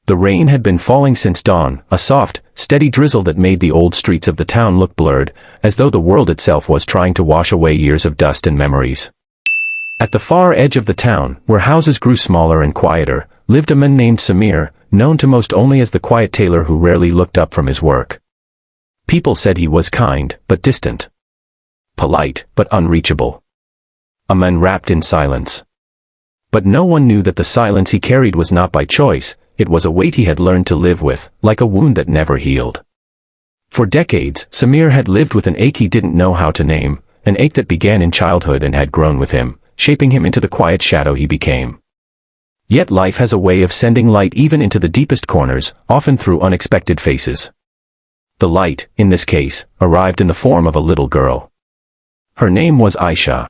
The rain had been falling since dawn, a soft, steady drizzle that made the old streets of the town look blurred, as though the world itself was trying to wash away years of dust and memories. At the far edge of the town, where houses grew smaller and quieter, lived a man named Samir, known to most only as the quiet tailor who rarely looked up from his work. People said he was kind, but distant. Polite, but unreachable. A man wrapped in silence. But no one knew that the silence he carried was not by choice, it was a weight he had learned to live with, like a wound that never healed. For decades, Samir had lived with an ache he didn't know how to name, an ache that began in childhood and had grown with him, shaping him into the quiet shadow he became. Yet life has a way of sending light even into the deepest corners, often through unexpected faces. The light, in this case, arrived in the form of a little girl. Her name was Aisha.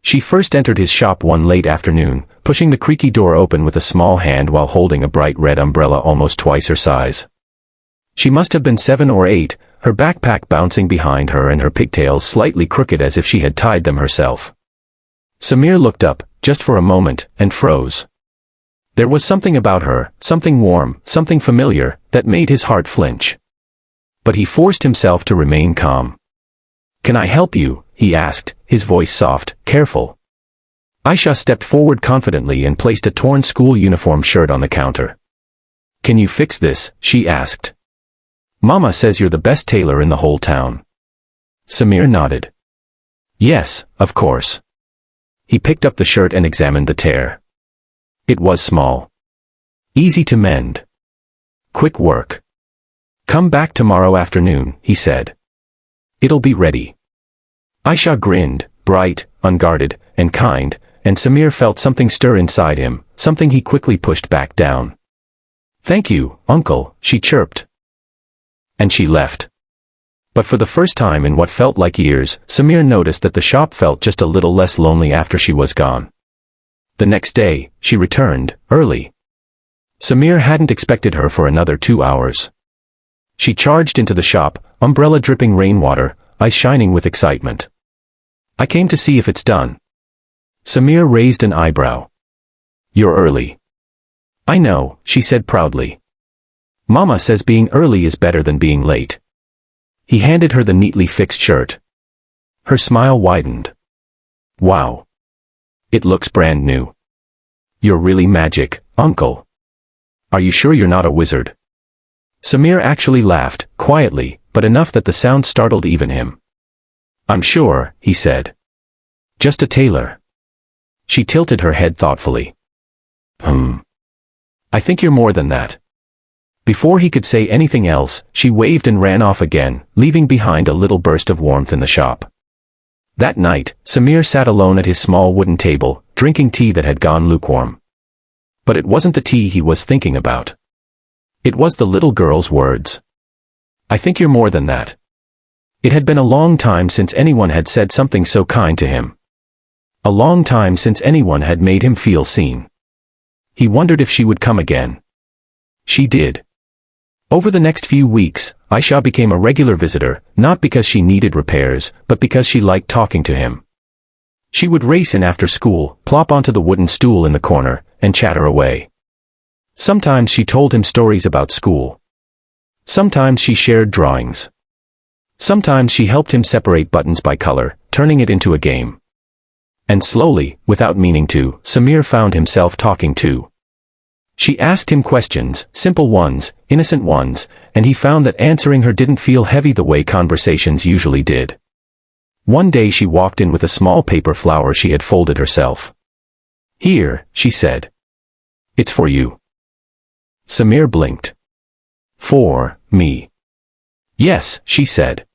She first entered his shop one late afternoon, pushing the creaky door open with a small hand while holding a bright red umbrella almost twice her size. She must have been 7 or 8, her backpack bouncing behind her and her pigtails slightly crooked as if she had tied them herself. Samir looked up, just for a moment, and froze. There was something about her, something warm, something familiar, that made his heart flinch. But he forced himself to remain calm. "Can I help you?" he asked, his voice soft, careful. Aisha stepped forward confidently and placed a torn school uniform shirt on the counter. "Can you fix this?" she asked. "Mama says you're the best tailor in the whole town." Samir nodded. "Yes, of course." He picked up the shirt and examined the tear. It was small. Easy to mend. Quick work. "Come back tomorrow afternoon," he said. "It'll be ready." Aisha grinned, bright, unguarded, and kind, and Samir felt something stir inside him, something he quickly pushed back down. "Thank you, uncle," she chirped. And she left. But for the first time in what felt like years, Samir noticed that the shop felt just a little less lonely after she was gone. The next day, she returned, early. Samir hadn't expected her for another 2 hours. She charged into the shop, umbrella dripping rainwater, eyes shining with excitement. "I came to see if it's done." Samir raised an eyebrow. "You're early." "I know," she said proudly. "Mama says being early is better than being late." He handed her the neatly fixed shirt. Her smile widened. "Wow. It looks brand new." "You're really magic, uncle." "Are you sure you're not a wizard?" Samir actually laughed, quietly, but enough that the sound startled even him. "I'm sure," he said. "Just a tailor." She tilted her head thoughtfully. "I think you're more than that." Before he could say anything else, she waved and ran off again, leaving behind a little burst of warmth in the shop. That night, Samir sat alone at his small wooden table, drinking tea that had gone lukewarm. But it wasn't the tea he was thinking about. It was the little girl's words. "I think you're more than that." It had been a long time since anyone had said something so kind to him. A long time since anyone had made him feel seen. He wondered if she would come again. She did. Over the next few weeks, Aisha became a regular visitor, not because she needed repairs, but because she liked talking to him. She would race in after school, plop onto the wooden stool in the corner, and chatter away. Sometimes she told him stories about school. Sometimes she shared drawings. Sometimes she helped him separate buttons by color, turning it into a game. And slowly, without meaning to, Samir found himself talking too. She asked him questions, simple ones, innocent ones, and he found that answering her didn't feel heavy the way conversations usually did. One day she walked in with a small paper flower she had folded herself. "Here," she said. "It's for you." Samir blinked. "For me?" "Yes," she said.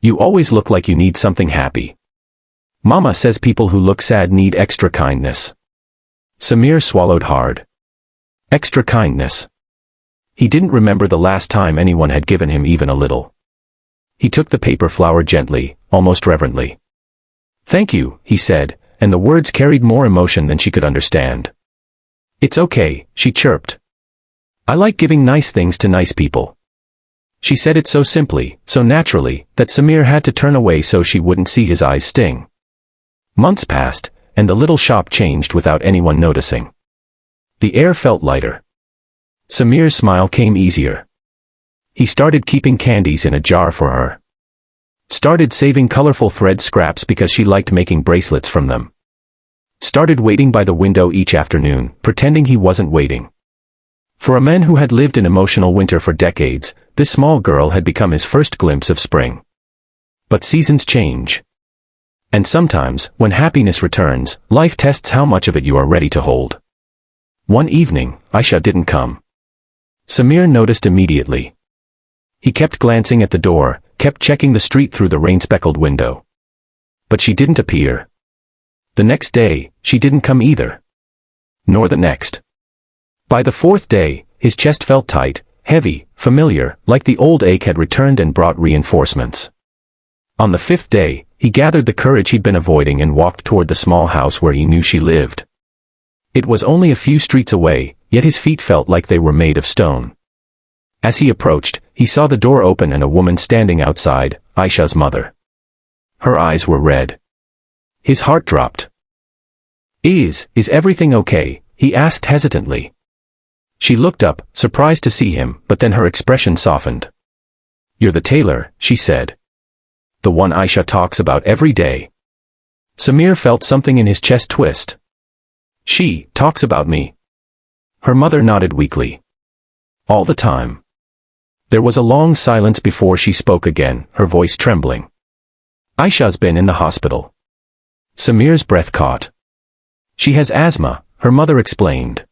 "You always look like you need something happy. Mama says people who look sad need extra kindness." Samir swallowed hard. Extra kindness. He didn't remember the last time anyone had given him even a little. He took the paper flower gently, almost reverently. "Thank you," he said, and the words carried more emotion than she could understand. "It's okay," she chirped. "I like giving nice things to nice people." She said it so simply, so naturally, that Samir had to turn away so she wouldn't see his eyes sting. Months passed, and the little shop changed without anyone noticing. The air felt lighter. Samir's smile came easier. He started keeping candies in a jar for her. Started saving colorful thread scraps because she liked making bracelets from them. Started waiting by the window each afternoon, pretending he wasn't waiting. For a man who had lived in emotional winter for decades, this small girl had become his first glimpse of spring. But seasons change. And sometimes, when happiness returns, life tests how much of it you are ready to hold. One evening, Aisha didn't come. Samir noticed immediately. He kept glancing at the door, kept checking the street through the rain-speckled window. But she didn't appear. The next day, she didn't come either. Nor the next. By the fourth day, his chest felt tight, heavy, familiar, like the old ache had returned and brought reinforcements. On the fifth day, he gathered the courage he'd been avoiding and walked toward the small house where he knew she lived. It was only a few streets away, yet his feet felt like they were made of stone. As he approached, he saw the door open and a woman standing outside, Aisha's mother. Her eyes were red. His heart dropped. Is everything okay?" he asked hesitantly. She looked up, surprised to see him, but then her expression softened. "You're the tailor," she said. "The one Aisha talks about every day." Samir felt something in his chest twist. "She talks about me?" Her mother nodded weakly. "All the time." There was a long silence before she spoke again, her voice trembling. "Aisha's been in the hospital." Samir's breath caught. "She has asthma," her mother explained.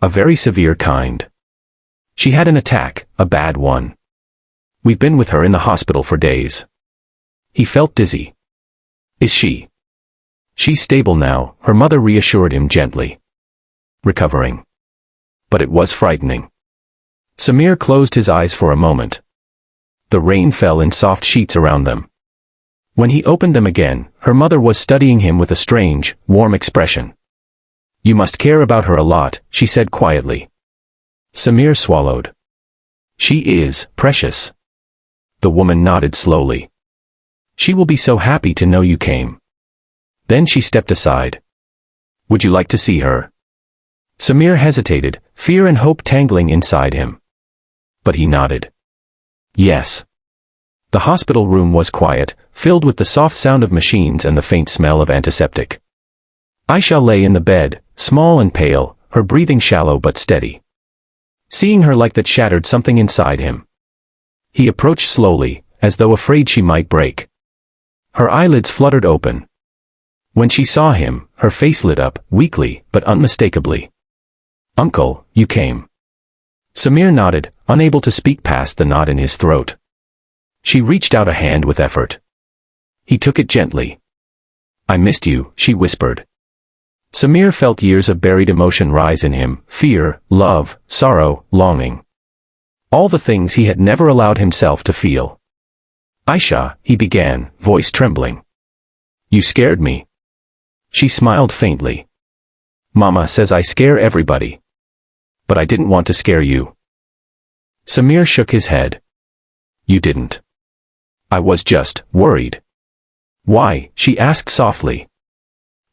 "A very severe kind. She had an attack, a bad one. We've been with her in the hospital for days." He felt dizzy. "Is she?" "She's stable now," her mother reassured him gently. "Recovering." But it was frightening. Samir closed his eyes for a moment. The rain fell in soft sheets around them. When he opened them again, her mother was studying him with a strange, warm expression. "You must care about her a lot," she said quietly. Samir swallowed. "She is precious." The woman nodded slowly. "She will be so happy to know you came." Then she stepped aside. "Would you like to see her?" Samir hesitated, fear and hope tangling inside him. But he nodded. Yes. The hospital room was quiet, filled with the soft sound of machines and the faint smell of antiseptic. Aisha lay in the bed, small and pale, her breathing shallow but steady. Seeing her like that shattered something inside him. He approached slowly, as though afraid she might break. Her eyelids fluttered open. When she saw him, her face lit up, weakly, but unmistakably. "Uncle, you came." Samir nodded, unable to speak past the knot in his throat. She reached out a hand with effort. He took it gently. "I missed you," she whispered. Samir felt years of buried emotion rise in him, fear, love, sorrow, longing. All the things he had never allowed himself to feel. "Aisha," he began, voice trembling. "You scared me." She smiled faintly. "Mama says I scare everybody. But I didn't want to scare you." Samir shook his head. "You didn't." "I was just worried." "Why?" she asked softly.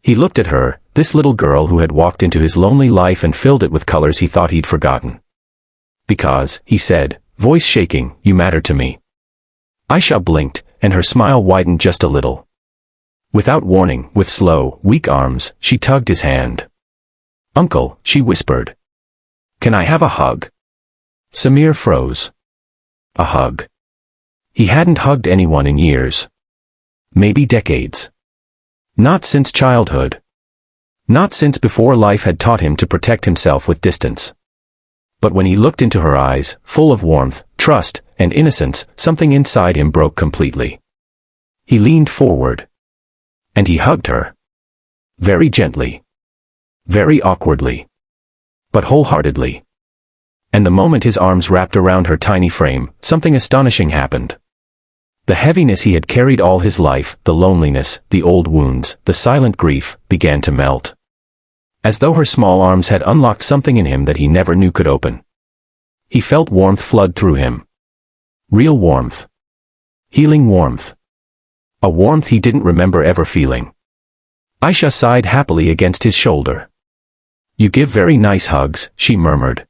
He looked at her, this little girl who had walked into his lonely life and filled it with colors he thought he'd forgotten. "Because," he said, voice shaking, "you matter to me." Aisha blinked, and her smile widened just a little. Without warning, with slow, weak arms, she tugged his hand. "Uncle," she whispered. "Can I have a hug?" Samir froze. A hug. He hadn't hugged anyone in years. Maybe decades. Not since childhood. Not since before life had taught him to protect himself with distance. But when he looked into her eyes, full of warmth, trust, and innocence, something inside him broke completely. He leaned forward. And he hugged her. Very gently. Very awkwardly. But wholeheartedly. And the moment his arms wrapped around her tiny frame, something astonishing happened. The heaviness he had carried all his life, the loneliness, the old wounds, the silent grief, began to melt. As though her small arms had unlocked something in him that he never knew could open. He felt warmth flood through him. Real warmth. Healing warmth. A warmth he didn't remember ever feeling. Aisha sighed happily against his shoulder. "You give very nice hugs," she murmured.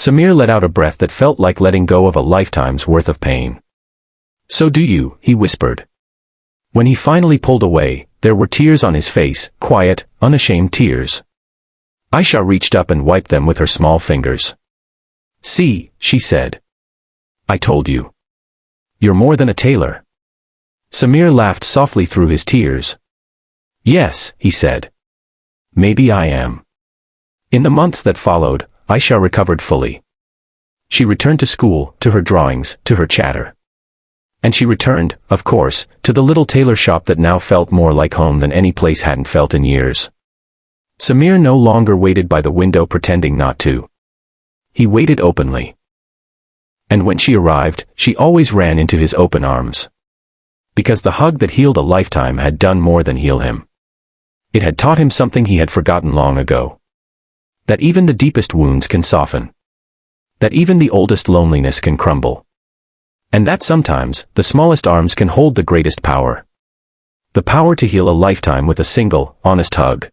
Samir let out a breath that felt like letting go of a lifetime's worth of pain. "So do you," he whispered. When he finally pulled away, there were tears on his face, quiet, unashamed tears. Aisha reached up and wiped them with her small fingers. "See," she said. "I told you. You're more than a tailor." Samir laughed softly through his tears. "Yes," he said. "Maybe I am." In the months that followed, Aisha recovered fully. She returned to school, to her drawings, to her chatter. And she returned, of course, to the little tailor shop that now felt more like home than any place hadn't felt in years. Samir no longer waited by the window pretending not to. He waited openly. And when she arrived, she always ran into his open arms. Because the hug that healed a lifetime had done more than heal him. It had taught him something he had forgotten long ago. That even the deepest wounds can soften. That even the oldest loneliness can crumble. And that sometimes, the smallest arms can hold the greatest power. The power to heal a lifetime with a single, honest hug.